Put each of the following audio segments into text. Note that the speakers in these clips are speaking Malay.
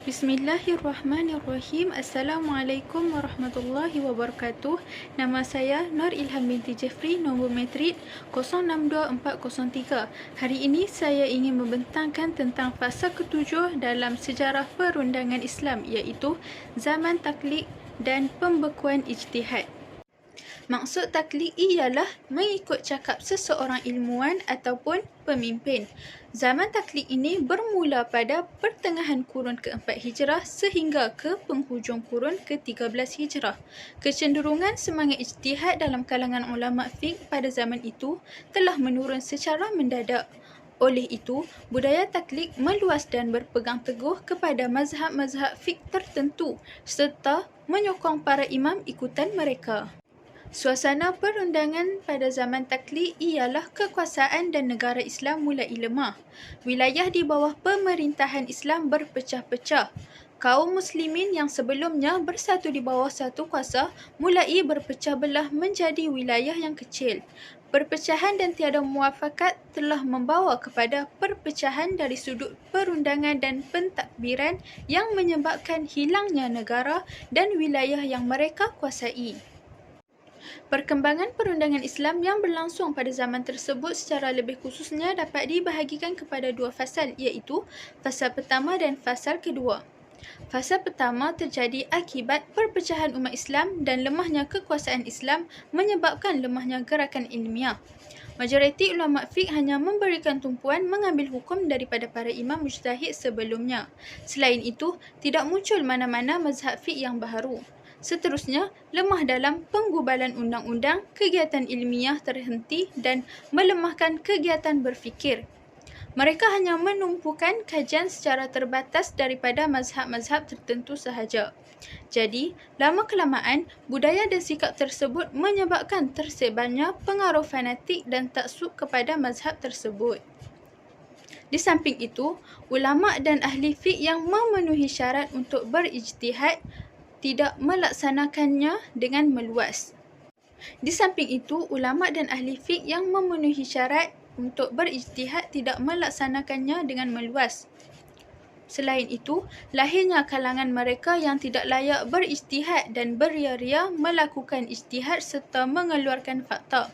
Bismillahirrahmanirrahim. Assalamualaikum warahmatullahi wabarakatuh. Nama saya Nur Ilham binti Jeffrey, nombor matrik 062403. Hari ini saya ingin membentangkan tentang fasa ketujuh dalam sejarah perundangan Islam, iaitu zaman taklid dan pembekuan ijtihad. Maksud taklid ialah mengikut cakap seseorang ilmuwan ataupun pemimpin. Zaman taklid ini bermula pada pertengahan kurun ke-4 Hijrah sehingga ke penghujung kurun ke-13 Hijrah. Kecenderungan semangat ijtihad dalam kalangan ulama fiqh pada zaman itu telah menurun secara mendadak. Oleh itu, budaya taklid meluas dan berpegang teguh kepada mazhab-mazhab fiqh tertentu serta menyokong para imam ikutan mereka. Suasana perundangan pada zaman taklid ialah kekuasaan dan negara Islam mulai lemah. Wilayah di bawah pemerintahan Islam berpecah-pecah. Kaum muslimin yang sebelumnya bersatu di bawah satu kuasa mulai berpecah belah menjadi wilayah yang kecil. Perpecahan dan tiada muafakat telah membawa kepada perpecahan dari sudut perundangan dan pentadbiran yang menyebabkan hilangnya negara dan wilayah yang mereka kuasai. Perkembangan perundangan Islam yang berlangsung pada zaman tersebut secara lebih khususnya dapat dibahagikan kepada dua fasal, iaitu fasal pertama dan fasal kedua. Fasa pertama terjadi akibat perpecahan umat Islam dan lemahnya kekuasaan Islam menyebabkan lemahnya gerakan ilmiah. Majoriti ulama fiqh hanya memberikan tumpuan mengambil hukum daripada para imam mujtahid sebelumnya. Selain itu, tidak muncul mana-mana mazhab fiqh yang baharu. Seterusnya, lemah dalam penggubalan undang-undang, kegiatan ilmiah terhenti dan melemahkan kegiatan berfikir. Mereka hanya menumpukan kajian secara terbatas daripada mazhab-mazhab tertentu sahaja. Jadi, lama-kelamaan, budaya dan sikap tersebut menyebabkan tersebarnya pengaruh fanatik dan taksub kepada mazhab tersebut. Di samping itu, ulama dan ahli fiqh yang memenuhi syarat untuk berijtihad tidak melaksanakannya dengan meluas. Di samping itu, ulama dan ahli fiqh yang memenuhi syarat untuk berijtihad tidak melaksanakannya dengan meluas. Selain itu, lahirnya kalangan mereka yang tidak layak berijtihad dan beria-ria melakukan ijtihad serta mengeluarkan fakta.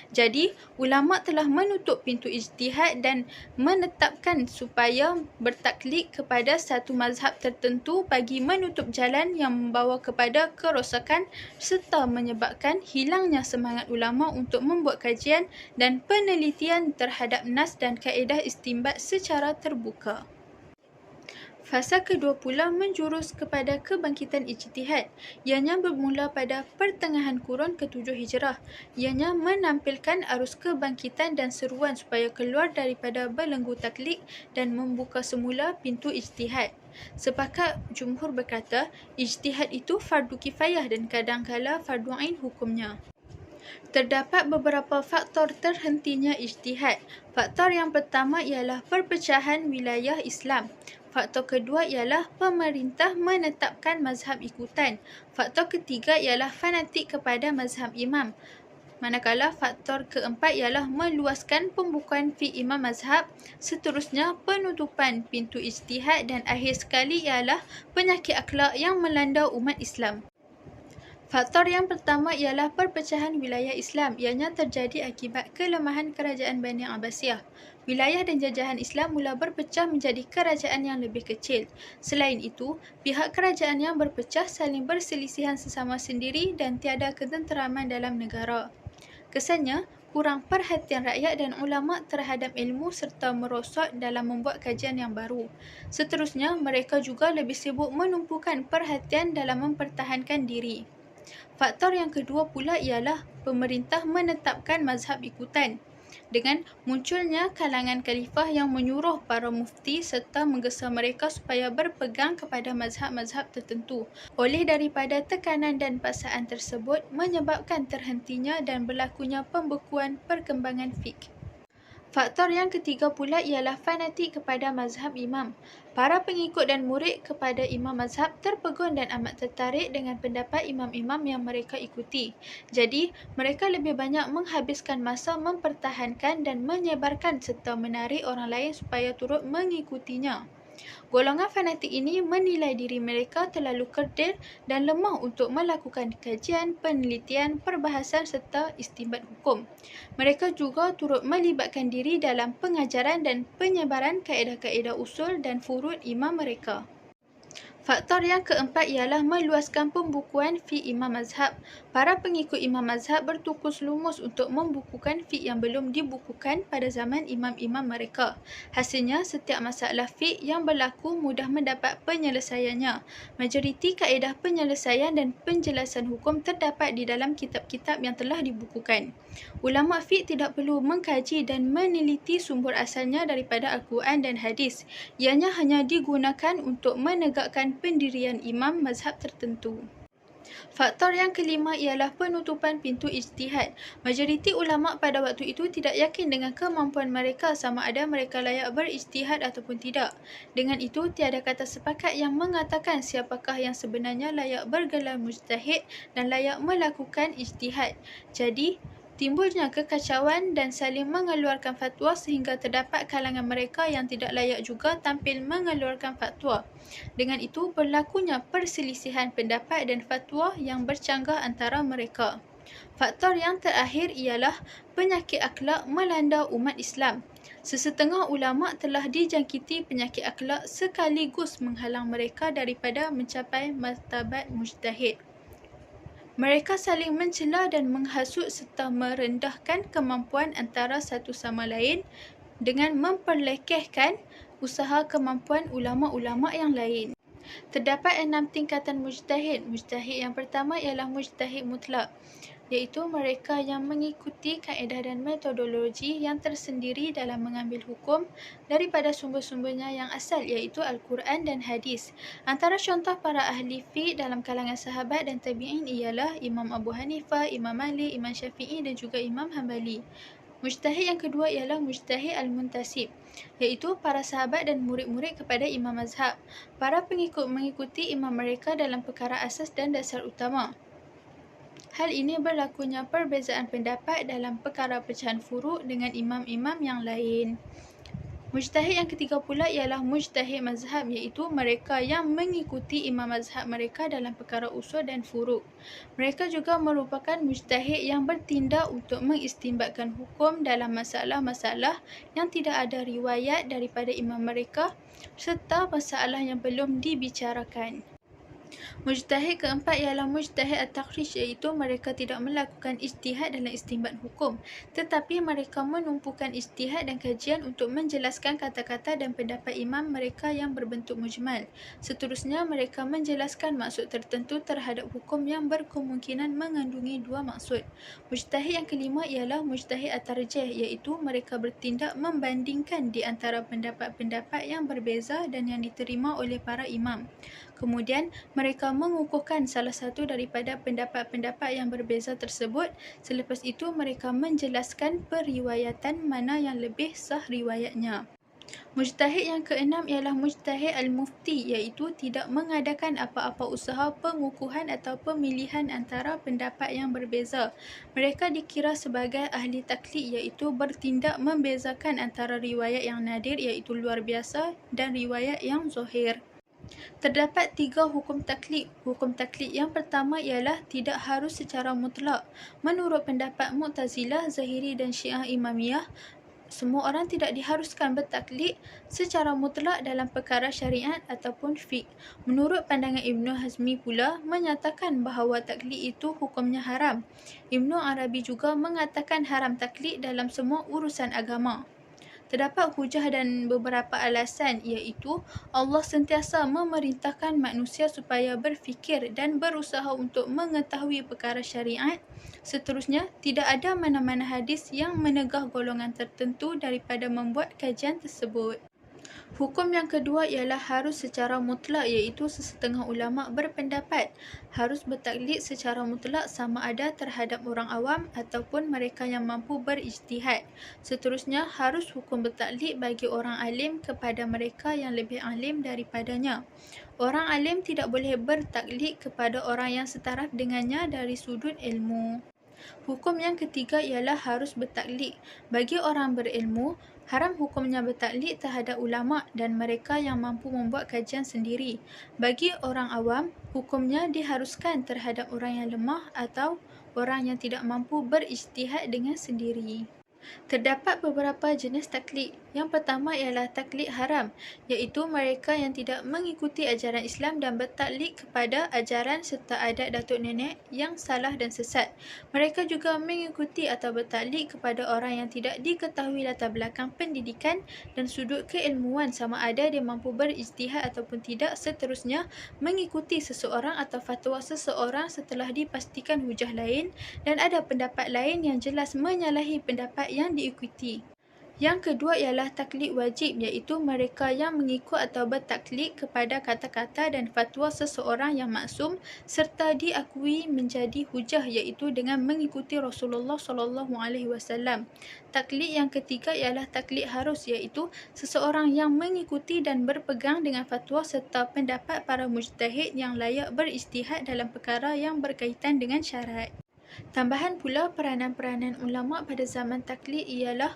Jadi, ulama telah menutup pintu ijtihad dan menetapkan supaya bertaklid kepada satu mazhab tertentu bagi menutup jalan yang membawa kepada kerosakan serta menyebabkan hilangnya semangat ulama untuk membuat kajian dan penelitian terhadap nas dan kaedah istinbat secara terbuka. Fasa kedua pula menjurus kepada kebangkitan ijtihad. Ianya bermula pada pertengahan kurun ke-7 Hijrah. Ianya menampilkan arus kebangkitan dan seruan supaya keluar daripada belenggu taklid dan membuka semula pintu ijtihad. Sepakat jumhur berkata, ijtihad itu fardu kifayah dan kadangkala fardu ain hukumnya. Terdapat beberapa faktor terhentinya ijtihad. Faktor yang pertama ialah perpecahan wilayah Islam. Faktor kedua ialah pemerintah menetapkan mazhab ikutan. Faktor ketiga ialah fanatik kepada mazhab imam. Manakala faktor keempat ialah meluaskan pembukuan fi imam mazhab. Seterusnya, penutupan pintu ijtihad dan akhir sekali ialah penyakit akhlak yang melanda umat Islam. Faktor yang pertama ialah perpecahan wilayah Islam. Ianya terjadi akibat kelemahan kerajaan Bani Abbasiyah. Wilayah dan jajahan Islam mula berpecah menjadi kerajaan yang lebih kecil. Selain itu, pihak kerajaan yang berpecah saling berselisihan sesama sendiri dan tiada ketenteraman dalam negara. Kesannya, kurang perhatian rakyat dan ulama terhadap ilmu serta merosot dalam membuat kajian yang baru. Seterusnya, mereka juga lebih sibuk menumpukan perhatian dalam mempertahankan diri. Faktor yang kedua pula ialah pemerintah menetapkan mazhab ikutan. Dengan munculnya kalangan khalifah yang menyuruh para mufti serta menggesa mereka supaya berpegang kepada mazhab-mazhab tertentu. Oleh daripada tekanan dan paksaan tersebut menyebabkan terhentinya dan berlakunya pembekuan perkembangan fiqh. Faktor yang ketiga pula ialah fanatik kepada mazhab imam. Para pengikut dan murid kepada imam mazhab terpegun dan amat tertarik dengan pendapat imam-imam yang mereka ikuti. Jadi, mereka lebih banyak menghabiskan masa mempertahankan dan menyebarkan serta menarik orang lain supaya turut mengikutinya. Golongan fanatik ini menilai diri mereka terlalu kerdil dan lemah untuk melakukan kajian, penelitian, perbahasan serta istinbat hukum. Mereka juga turut melibatkan diri dalam pengajaran dan penyebaran kaedah-kaedah usul dan furud imam mereka. Faktor yang keempat ialah meluaskan pembukuan fiqh imam mazhab. Para pengikut imam mazhab bertukus lumus untuk membukukan fiqh yang belum dibukukan pada zaman imam-imam mereka. Hasilnya, setiap masalah fiqh yang berlaku mudah mendapat penyelesaiannya. Majoriti kaedah penyelesaian dan penjelasan hukum terdapat di dalam kitab-kitab yang telah dibukukan. Ulama fiqh tidak perlu mengkaji dan meneliti sumber asalnya daripada Al-Quran dan hadis. Ianya hanya digunakan untuk menegakkan pendirian imam mazhab tertentu. Faktor yang kelima ialah penutupan pintu ijtihad. Majoriti ulama pada waktu itu tidak yakin dengan kemampuan mereka sama ada mereka layak berijtihad ataupun tidak. Dengan itu, tiada kata sepakat yang mengatakan siapakah yang sebenarnya layak bergelar mujtahid dan layak melakukan ijtihad. Jadi, timbulnya kekacauan dan saling mengeluarkan fatwa sehingga terdapat kalangan mereka yang tidak layak juga tampil mengeluarkan fatwa. Dengan itu, berlakunya perselisihan pendapat dan fatwa yang bercanggah antara mereka. Faktor yang terakhir ialah penyakit akhlak melanda umat Islam. Sesetengah ulama telah dijangkiti penyakit akhlak sekaligus menghalang mereka daripada mencapai martabat mujtahid. Mereka saling mencela dan menghasut serta merendahkan kemampuan antara satu sama lain dengan memperlekehkan usaha kemampuan ulama-ulama yang lain. Terdapat 6 tingkatan mujtahid. Mujtahid yang pertama ialah mujtahid mutlak, iaitu mereka yang mengikuti kaedah dan metodologi yang tersendiri dalam mengambil hukum daripada sumber-sumbernya yang asal, iaitu Al-Quran dan hadis. Antara contoh para ahli fiqh dalam kalangan sahabat dan tabi'in ialah Imam Abu Hanifah, Imam Malik, Imam Syafi'i dan juga Imam Hanbali. Mujtahid yang kedua ialah mujtahid al-muntasib, iaitu para sahabat dan murid-murid kepada imam mazhab. Para pengikut mengikuti imam mereka dalam perkara asas dan dasar utama. Hal ini berlakunya perbezaan pendapat dalam perkara pecahan furuk dengan imam-imam yang lain. Mujtahid yang ketiga pula ialah mujtahid mazhab, iaitu mereka yang mengikuti imam mazhab mereka dalam perkara usul dan furuk. Mereka juga merupakan mujtahid yang bertindak untuk mengistinbatkan hukum dalam masalah-masalah yang tidak ada riwayat daripada imam mereka serta masalah yang belum dibicarakan. Mujtahid keempat ialah mujtahid at-taqrij, iaitu mereka tidak melakukan ijtihad dalam istinbat hukum, tetapi mereka menumpukan ijtihad dan kajian untuk menjelaskan kata-kata dan pendapat imam mereka yang berbentuk mujmal. Seterusnya, mereka menjelaskan maksud tertentu terhadap hukum yang berkemungkinan mengandungi dua maksud. Mujtahid yang kelima ialah mujtahid at-tarjih, iaitu mereka bertindak membandingkan di antara pendapat-pendapat yang berbeza dan yang diterima oleh para imam. Kemudian, mereka mengukuhkan salah satu daripada pendapat-pendapat yang berbeza tersebut. Selepas itu, mereka menjelaskan periwayatan mana yang lebih sah riwayatnya. Mujtahid yang keenam ialah mujtahid al-mufti, iaitu tidak mengadakan apa-apa usaha pengukuhan atau pemilihan antara pendapat yang berbeza. Mereka dikira sebagai ahli taklid, iaitu bertindak membezakan antara riwayat yang nadir iaitu luar biasa dan riwayat yang zahir. Terdapat 3 hukum taklid. Hukum taklid yang pertama ialah tidak harus secara mutlak. Menurut pendapat Mu'tazilah, Zahiri dan Syiah Imamiyah, semua orang tidak diharuskan bertaklid secara mutlak dalam perkara syariat ataupun fiqh. Menurut pandangan Ibnu Hazmi pula menyatakan bahawa taklid itu hukumnya haram. Ibnu Arabi juga mengatakan haram taklid dalam semua urusan agama. Terdapat hujah dan beberapa alasan, iaitu Allah sentiasa memerintahkan manusia supaya berfikir dan berusaha untuk mengetahui perkara syariat. Seterusnya, tidak ada mana-mana hadis yang menegah golongan tertentu daripada membuat kajian tersebut. Hukum yang kedua ialah harus secara mutlak, iaitu sesetengah ulama berpendapat harus bertaklid secara mutlak sama ada terhadap orang awam ataupun mereka yang mampu berijtihad. Seterusnya, harus hukum bertaklid bagi orang alim kepada mereka yang lebih alim daripadanya. Orang alim tidak boleh bertaklid kepada orang yang setaraf dengannya dari sudut ilmu. Hukum yang ketiga ialah harus bertaklid. Bagi orang berilmu, haram hukumnya bertaklid terhadap ulama dan mereka yang mampu membuat kajian sendiri. Bagi orang awam, hukumnya diharuskan terhadap orang yang lemah atau orang yang tidak mampu berijtihad dengan sendiri. Terdapat beberapa jenis taklid. Yang pertama ialah taklid haram, iaitu mereka yang tidak mengikuti ajaran Islam dan bertaklid kepada ajaran serta adat datuk nenek yang salah dan sesat. Mereka juga mengikuti atau bertaklid kepada orang yang tidak diketahui latar belakang pendidikan dan sudut keilmuan sama ada dia mampu berijtihad ataupun tidak. Seterusnya, mengikuti seseorang atau fatwa seseorang setelah dipastikan hujah lain dan ada pendapat lain yang jelas menyalahi pendapat yang diikuti. Yang kedua ialah taklid wajib, iaitu mereka yang mengikut atau bertaklid kepada kata-kata dan fatwa seseorang yang maksum serta diakui menjadi hujah, iaitu dengan mengikuti Rasulullah SAW. Taklid yang ketiga ialah taklid harus, iaitu seseorang yang mengikuti dan berpegang dengan fatwa serta pendapat para mujtahid yang layak berijtihad dalam perkara yang berkaitan dengan syarat. Tambahan pula, peranan-peranan ulama pada zaman taklid ialah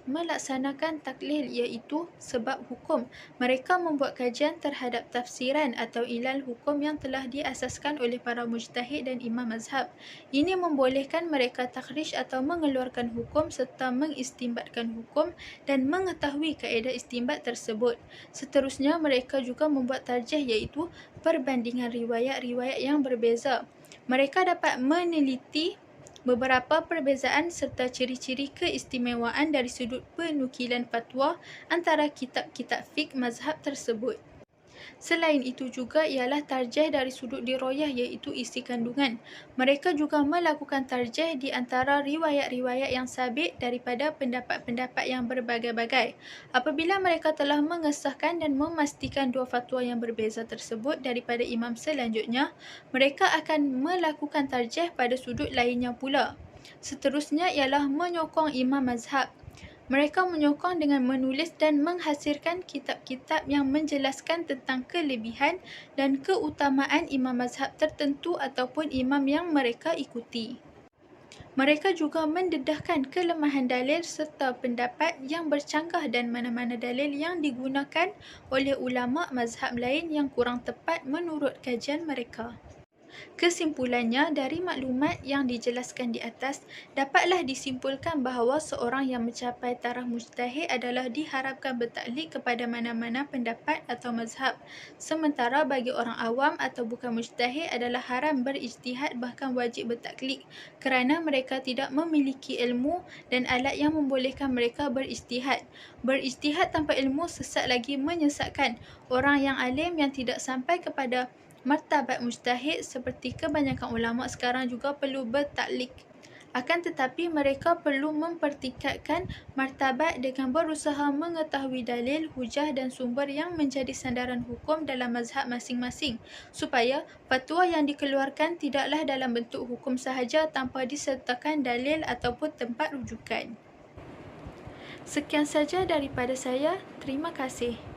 melaksanakan taklid, iaitu sebab hukum. Mereka membuat kajian terhadap tafsiran atau ilal hukum yang telah diasaskan oleh para mujtahid dan imam mazhab. Ini membolehkan mereka takhrij atau mengeluarkan hukum serta mengistinbatkan hukum dan mengetahui kaedah istinbat tersebut. Seterusnya, mereka juga membuat tarjih, iaitu perbandingan riwayat-riwayat yang berbeza. Mereka dapat meneliti beberapa perbezaan serta ciri-ciri keistimewaan dari sudut penukilan fatwa antara kitab-kitab fiqh mazhab tersebut. Selain itu juga ialah tarjih dari sudut diroyah, iaitu isi kandungan. Mereka juga melakukan tarjih di antara riwayat-riwayat yang sabit daripada pendapat-pendapat yang berbagai-bagai. Apabila mereka telah mengesahkan dan memastikan dua fatwa yang berbeza tersebut daripada imam selanjutnya, mereka akan melakukan tarjih pada sudut lainnya pula. Seterusnya ialah menyokong imam mazhab. Mereka menyokong dengan menulis dan menghasilkan kitab-kitab yang menjelaskan tentang kelebihan dan keutamaan imam mazhab tertentu ataupun imam yang mereka ikuti. Mereka juga mendedahkan kelemahan dalil serta pendapat yang bercanggah dan mana-mana dalil yang digunakan oleh ulama mazhab lain yang kurang tepat menurut kajian mereka. Kesimpulannya, dari maklumat yang dijelaskan di atas, dapatlah disimpulkan bahawa seorang yang mencapai taraf mujtahid adalah diharapkan bertaklid kepada mana-mana pendapat atau mazhab. Sementara bagi orang awam atau bukan mujtahid adalah haram berijtihad, bahkan wajib bertaklid kerana mereka tidak memiliki ilmu dan alat yang membolehkan mereka berijtihad. Berijtihad tanpa ilmu sesat lagi menyesatkan. Orang yang alim yang tidak sampai kepada martabat mujtahid seperti kebanyakan ulama sekarang juga perlu bertaklid. Akan tetapi mereka perlu mempertingkatkan martabat dengan berusaha mengetahui dalil, hujah dan sumber yang menjadi sandaran hukum dalam mazhab masing-masing, supaya fatwa yang dikeluarkan tidaklah dalam bentuk hukum sahaja tanpa disertakan dalil ataupun tempat rujukan. Sekian saja daripada saya. Terima kasih.